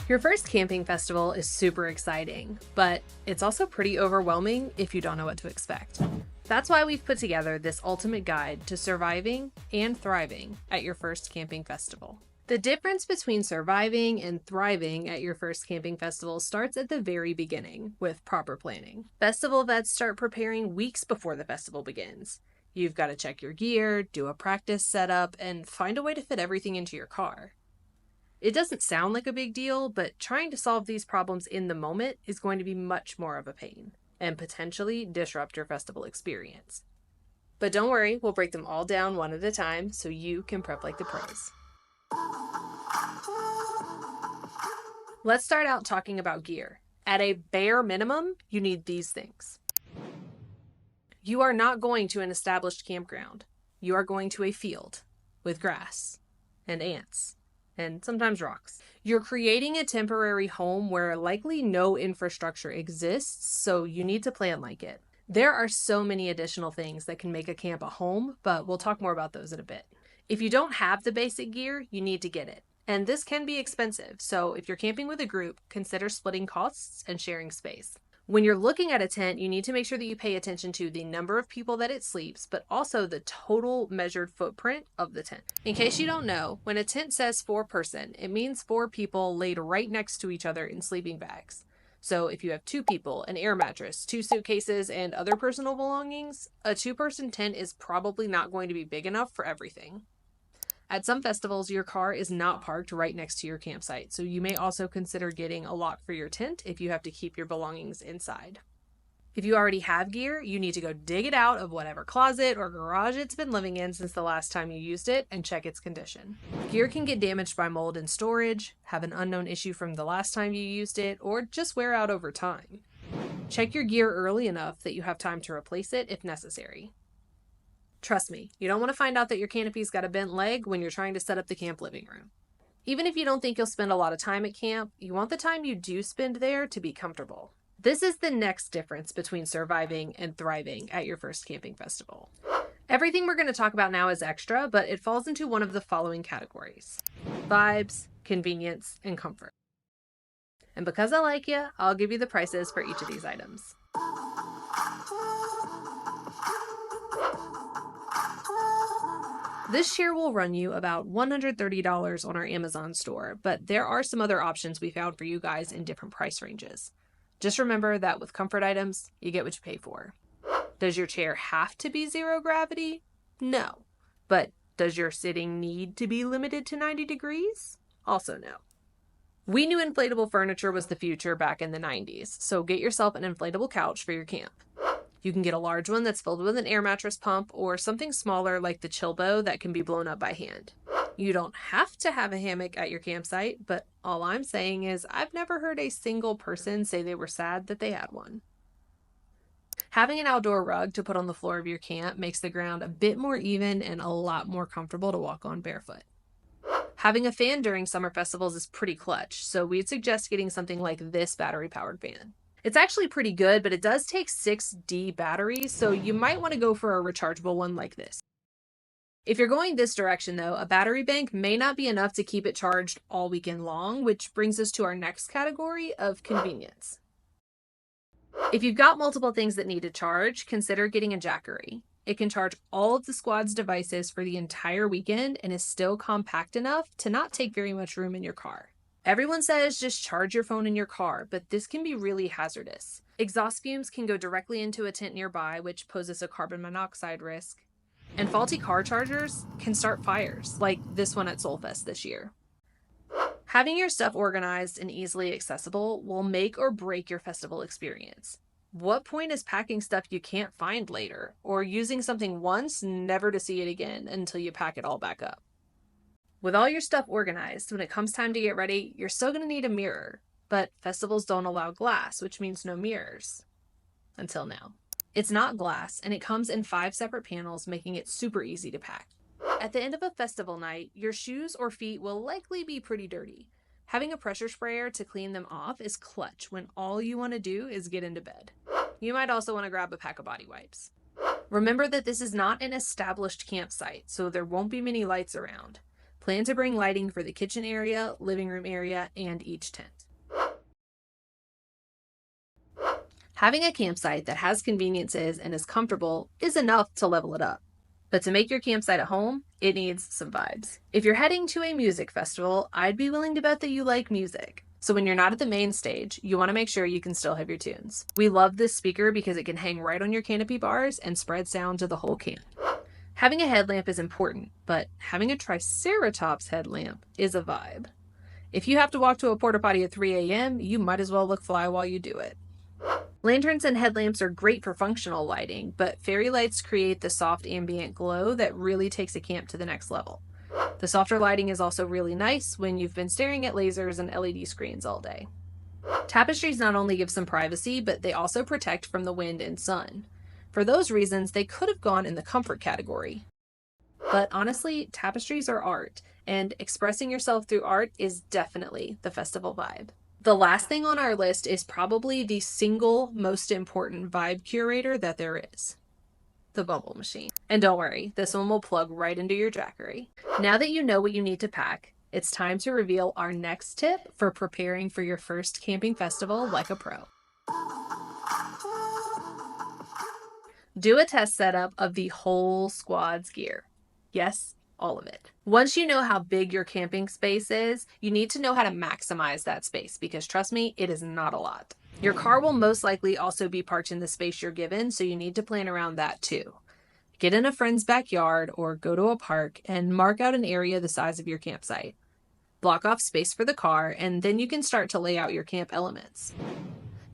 Your first camping festival is super exciting, but it's also pretty overwhelming if you don't know what to expect. That's why we've put together this ultimate guide to surviving and thriving at your first camping festival. The difference between surviving and thriving at your first camping festival starts at the very beginning with proper planning. Festival vets start preparing weeks before the festival begins. You've got to check your gear, do a practice setup, and find a way to fit everything into your car. It doesn't sound like a big deal, but trying to solve these problems in the moment is going to be much more of a pain and potentially disrupt your festival experience. But don't worry, we'll break them all down one at a time so you can prep like the pros. Let's start out talking about gear. At a bare minimum, you need these things. You are not going to an established campground. You are going to a field with grass and ants and sometimes rocks. You're creating a temporary home where likely no infrastructure exists, so you need to plan like it. There are so many additional things that can make a camp a home, but we'll talk more about those in a bit. If you don't have the basic gear, you need to get it. And this can be expensive, so if you're camping with a group, consider splitting costs and sharing space. When you're looking at a tent, you need to make sure that you pay attention to the number of people that it sleeps, but also the total measured footprint of the tent. In case you don't know, when a tent says 4-person, it means 4 people laid right next to each other in sleeping bags. So if you have 2 people, an air mattress, 2 suitcases, and other personal belongings, a 2-person tent is probably not going to be big enough for everything. At some festivals, your car is not parked right next to your campsite, so you may also consider getting a lock for your tent if you have to keep your belongings inside. If you already have gear, you need to go dig it out of whatever closet or garage it's been living in since the last time you used it and check its condition. Gear can get damaged by mold in storage, have an unknown issue from the last time you used it, or just wear out over time. Check your gear early enough that you have time to replace it if necessary. Trust me, you don't want to find out that your canopy's got a bent leg when you're trying to set up the camp living room. Even if you don't think you'll spend a lot of time at camp, you want the time you do spend there to be comfortable. This is the next difference between surviving and thriving at your first camping festival. Everything we're going to talk about now is extra, but it falls into one of the following categories: vibes, convenience, and comfort. And because I like you, I'll give you the prices for each of these items. This chair will run you about $130 on our Amazon store, but there are some other options we found for you guys in different price ranges. Just remember that with comfort items, you get what you pay for. Does your chair have to be zero gravity? No. But does your sitting need to be limited to 90 degrees? Also no. We knew inflatable furniture was the future back in the 90s, so get yourself an inflatable couch for your camp. You can get a large one that's filled with an air mattress pump or something smaller like the Chillbo that can be blown up by hand. You don't have to have a hammock at your campsite, but all I'm saying is I've never heard a single person say they were sad that they had one. Having an outdoor rug to put on the floor of your camp makes the ground a bit more even and a lot more comfortable to walk on barefoot. Having a fan during summer festivals is pretty clutch, so we'd suggest getting something like this battery-powered fan. It's actually pretty good, but it does take 6D batteries, so you might want to go for a rechargeable one like this. If you're going this direction though, a battery bank may not be enough to keep it charged all weekend long, which brings us to our next category of convenience. If you've got multiple things that need to charge, consider getting a Jackery. It can charge all of the squad's devices for the entire weekend and is still compact enough to not take very much room in your car. Everyone says just charge your phone in your car, but this can be really hazardous. Exhaust fumes can go directly into a tent nearby, which poses a carbon monoxide risk. And faulty car chargers can start fires, like this one at Soulfest this year. Having your stuff organized and easily accessible will make or break your festival experience. What point is packing stuff you can't find later, or using something once never to see it again until you pack it all back up? With all your stuff organized, when it comes time to get ready, you're still going to need a mirror, but festivals don't allow glass, which means no mirrors. Until now. It's not glass, and it comes in 5 separate panels, making it super easy to pack. At the end of a festival night, your shoes or feet will likely be pretty dirty. Having a pressure sprayer to clean them off is clutch when all you want to do is get into bed. You might also want to grab a pack of body wipes. Remember that this is not an established campsite, so there won't be many lights around. Plan to bring lighting for the kitchen area, living room area, and each tent. Having a campsite that has conveniences and is comfortable is enough to level it up. But to make your campsite at home, it needs some vibes. If you're heading to a music festival, I'd be willing to bet that you like music. So when you're not at the main stage, you want to make sure you can still have your tunes. We love this speaker because it can hang right on your canopy bars and spread sound to the whole camp. Having a headlamp is important, but having a Triceratops headlamp is a vibe. If you have to walk to a porta potty at 3 a.m., you might as well look fly while you do it. Lanterns and headlamps are great for functional lighting, but fairy lights create the soft ambient glow that really takes a camp to the next level. The softer lighting is also really nice when you've been staring at lasers and LED screens all day. Tapestries not only give some privacy, but they also protect from the wind and sun. For those reasons, they could have gone in the comfort category. But honestly, tapestries are art, and expressing yourself through art is definitely the festival vibe. The last thing on our list is probably the single most important vibe curator that there is. The bubble machine. And don't worry, this one will plug right into your jackery. Now that you know what you need to pack, it's time to reveal our next tip for preparing for your first camping festival like a pro. Do a test setup of the whole squad's gear. Yes, all of it. Once you know how big your camping space is, you need to know how to maximize that space because trust me, it is not a lot. Your car will most likely also be parked in the space you're given, so you need to plan around that too. Get in a friend's backyard or go to a park and mark out an area the size of your campsite. Block off space for the car, and then you can start to lay out your camp elements.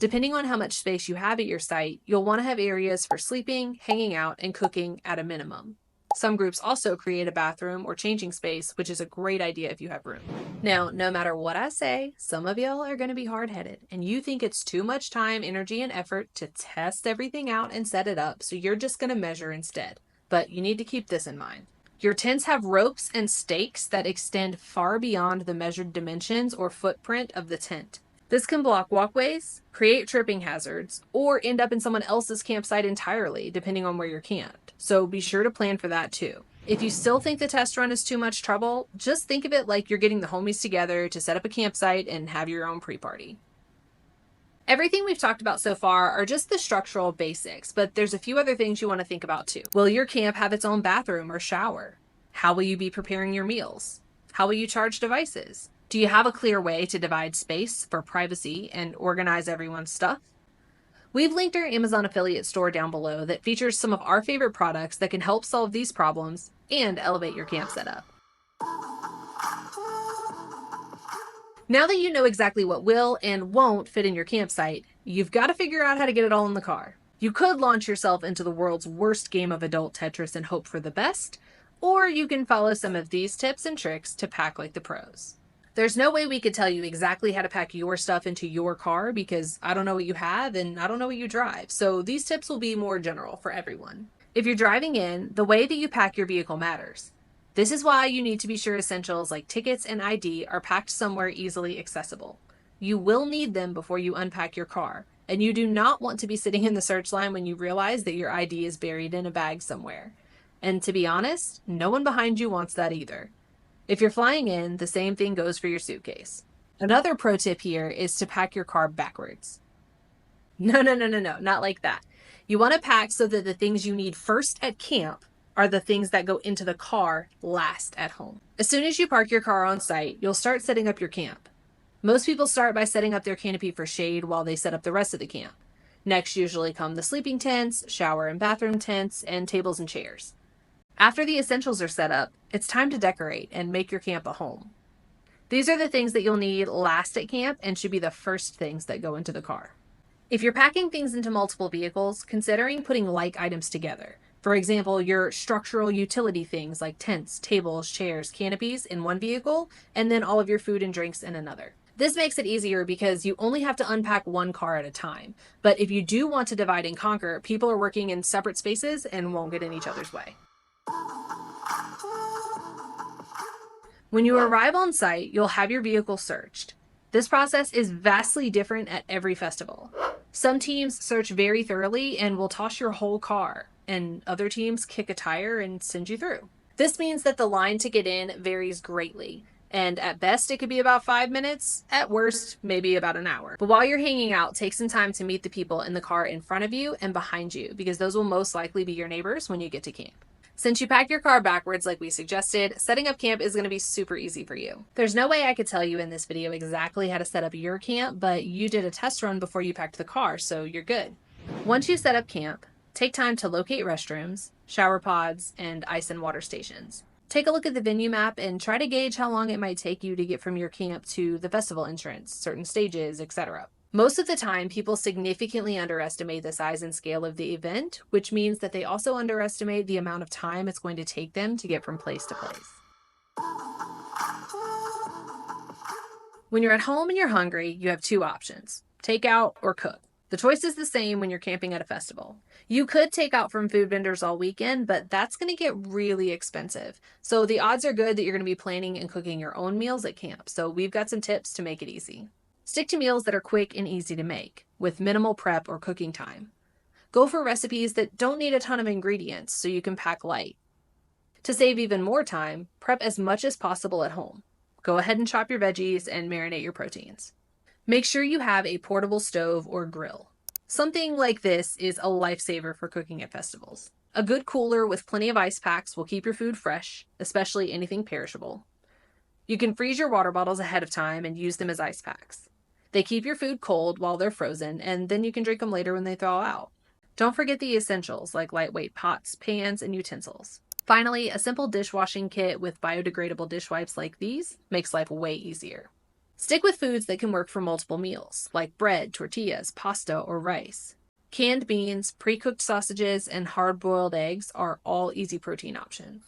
Depending on how much space you have at your site, you'll want to have areas for sleeping, hanging out, and cooking at a minimum. Some groups also create a bathroom or changing space, which is a great idea if you have room. Now, no matter what I say, some of y'all are going to be hard-headed, and you think it's too much time, energy, and effort to test everything out and set it up, so you're just going to measure instead. But you need to keep this in mind. Your tents have ropes and stakes that extend far beyond the measured dimensions or footprint of the tent. This can block walkways, create tripping hazards, or end up in someone else's campsite entirely, depending on where you're camped. So be sure to plan for that too. If you still think the test run is too much trouble, just think of it like you're getting the homies together to set up a campsite and have your own pre-party. Everything we've talked about so far are just the structural basics, but there's a few other things you want to think about too. Will your camp have its own bathroom or shower? How will you be preparing your meals? How will you charge devices? Do you have a clear way to divide space for privacy and organize everyone's stuff? We've linked our Amazon affiliate store down below that features some of our favorite products that can help solve these problems and elevate your camp setup. Now that you know exactly what will and won't fit in your campsite, you've got to figure out how to get it all in the car. You could launch yourself into the world's worst game of adult Tetris and hope for the best, or you can follow some of these tips and tricks to pack like the pros. There's no way we could tell you exactly how to pack your stuff into your car because I don't know what you have and I don't know what you drive, so these tips will be more general for everyone. If you're driving in, the way that you pack your vehicle matters. This is why you need to be sure essentials like tickets and ID are packed somewhere easily accessible. You will need them before you unpack your car, and you do not want to be sitting in the search line when you realize that your ID is buried in a bag somewhere. And to be honest, no one behind you wants that either. If you're flying in, the same thing goes for your suitcase. Another pro tip here is to pack your car backwards. No, not like that. You want to pack so that the things you need first at camp are the things that go into the car last at home. As soon as you park your car on site, you'll start setting up your camp. Most people start by setting up their canopy for shade while they set up the rest of the camp. Next usually come the sleeping tents, shower and bathroom tents, and tables and chairs. After the essentials are set up, it's time to decorate and make your camp a home. These are the things that you'll need last at camp and should be the first things that go into the car. If you're packing things into multiple vehicles, considering putting like items together. For example, your structural utility things like tents, tables, chairs, canopies in one vehicle, and then all of your food and drinks in another. This makes it easier because you only have to unpack one car at a time. But if you do want to divide and conquer, people are working in separate spaces and won't get in each other's way. When you arrive on site, you'll have your vehicle searched. This process is vastly different at every festival. Some teams search very thoroughly and will toss your whole car, and other teams kick a tire and send you through. This means that the line to get in varies greatly, And at best, it could be about 5 minutes. At worst, maybe about an hour. But while you're hanging out, take some time to meet the people in the car in front of you and behind you, because those will most likely be your neighbors when you get to camp. Since you pack your car backwards like we suggested, setting up camp is going to be super easy for you. There's no way I could tell you in this video exactly how to set up your camp, but you did a test run before you packed the car, so you're good. Once you set up camp, take time to locate restrooms, shower pods, and ice and water stations. Take a look at the venue map and try to gauge how long it might take you to get from your camp to the festival entrance, certain stages, etc. Most of the time, people significantly underestimate the size and scale of the event, which means that they also underestimate the amount of time it's going to take them to get from place to place. When you're at home and you're hungry, you have two options: takeout or cook. The choice is the same when you're camping at a festival. You could take out from food vendors all weekend, but that's going to get really expensive. So the odds are good that you're going to be planning and cooking your own meals at camp. So we've got some tips to make it easy. Stick to meals that are quick and easy to make, with minimal prep or cooking time. Go for recipes that don't need a ton of ingredients so you can pack light. To save even more time, prep as much as possible at home. Go ahead and chop your veggies and marinate your proteins. Make sure you have a portable stove or grill. Something like this is a lifesaver for cooking at festivals. A good cooler with plenty of ice packs will keep your food fresh, especially anything perishable. You can freeze your water bottles ahead of time and use them as ice packs. They keep your food cold while they're frozen, and then you can drink them later when they thaw out. Don't forget the essentials like lightweight pots, pans, and utensils. Finally, a simple dishwashing kit with biodegradable dish wipes like these makes life way easier. Stick with foods that can work for multiple meals, like bread, tortillas, pasta, or rice. Canned beans, pre-cooked sausages, and hard-boiled eggs are all easy protein options.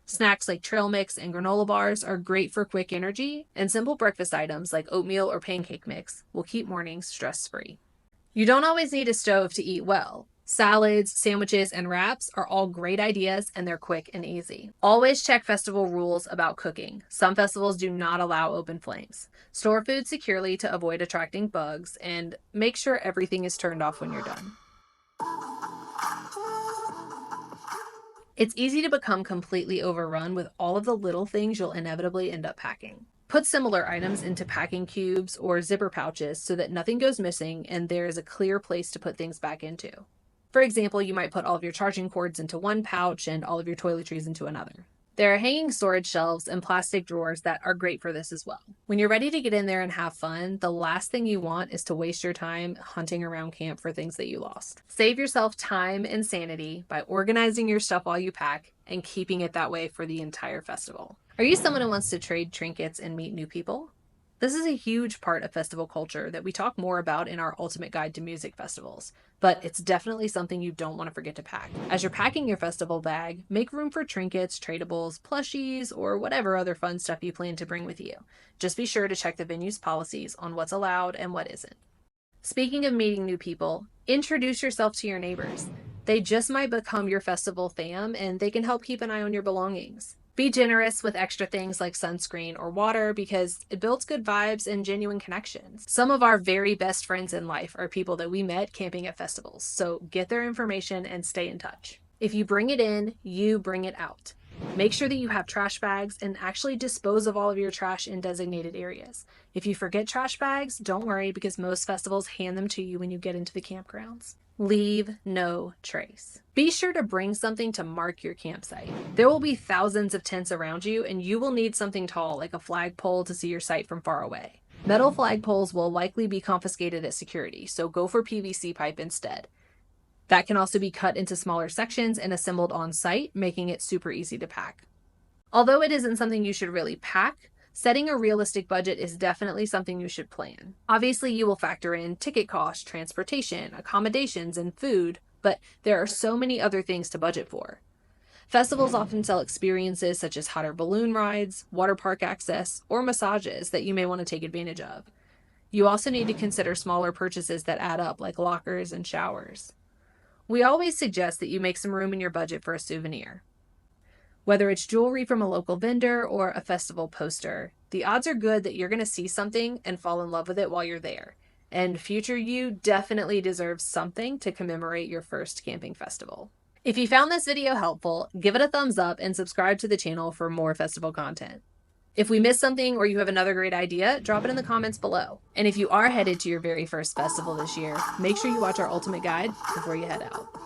Snacks like trail mix and granola bars are great for quick energy, and simple breakfast items like oatmeal or pancake mix will keep mornings stress-free. You don't always need a stove to eat well. Salads, sandwiches, and wraps are all great ideas, and they're quick and easy. Always check festival rules about cooking. Some festivals do not allow open flames. Store food securely to avoid attracting bugs, and make sure everything is turned off when you're done. It's easy to become completely overrun with all of the little things you'll inevitably end up packing. Put similar items into packing cubes or zipper pouches so that nothing goes missing and there is a clear place to put things back into. For example, you might put all of your charging cords into one pouch and all of your toiletries into another. There are hanging storage shelves and plastic drawers that are great for this as well. When you're ready to get in there and have fun, the last thing you want is to waste your time hunting around camp for things that you lost. Save yourself time and sanity by organizing your stuff while you pack and keeping it that way for the entire festival. Are you someone who wants to trade trinkets and meet new people? This is a huge part of festival culture that we talk more about in our Ultimate Guide to Music Festivals, but it's definitely something you don't want to forget to pack. As you're packing your festival bag, make room for trinkets, tradables, plushies, or whatever other fun stuff you plan to bring with you. Just be sure to check the venue's policies on what's allowed and what isn't. Speaking of meeting new people, introduce yourself to your neighbors. They just might become your festival fam, and they can help keep an eye on your belongings. Be generous with extra things like sunscreen or water because it builds good vibes and genuine connections. Some of our very best friends in life are people that we met camping at festivals, so get their information and stay in touch. If you bring it in, you bring it out. Make sure that you have trash bags and actually dispose of all of your trash in designated areas. If you forget trash bags, don't worry because most festivals hand them to you when you get into the campgrounds. Leave no trace. Be sure to bring something to mark your campsite. There will be thousands of tents around you, and you will need something tall like a flagpole to see your site from far away. Metal flagpoles will likely be confiscated at security, so go for PVC pipe instead. That can also be cut into smaller sections and assembled on site, making it super easy to pack. Although it isn't something you should really pack, setting a realistic budget is definitely something you should plan. Obviously, you will factor in ticket costs, transportation, accommodations, and food, but there are so many other things to budget for. Festivals often sell experiences such as hot air balloon rides, water park access, or massages that you may want to take advantage of. You also need to consider smaller purchases that add up, like lockers and showers. We always suggest that you make some room in your budget for a souvenir. Whether it's jewelry from a local vendor or a festival poster, the odds are good that you're going to see something and fall in love with it while you're there. And future you definitely deserves something to commemorate your first camping festival. If you found this video helpful, give it a thumbs up and subscribe to the channel for more festival content. If we missed something or you have another great idea, drop it in the comments below. And if you are headed to your very first festival this year, make sure you watch our ultimate guide before you head out.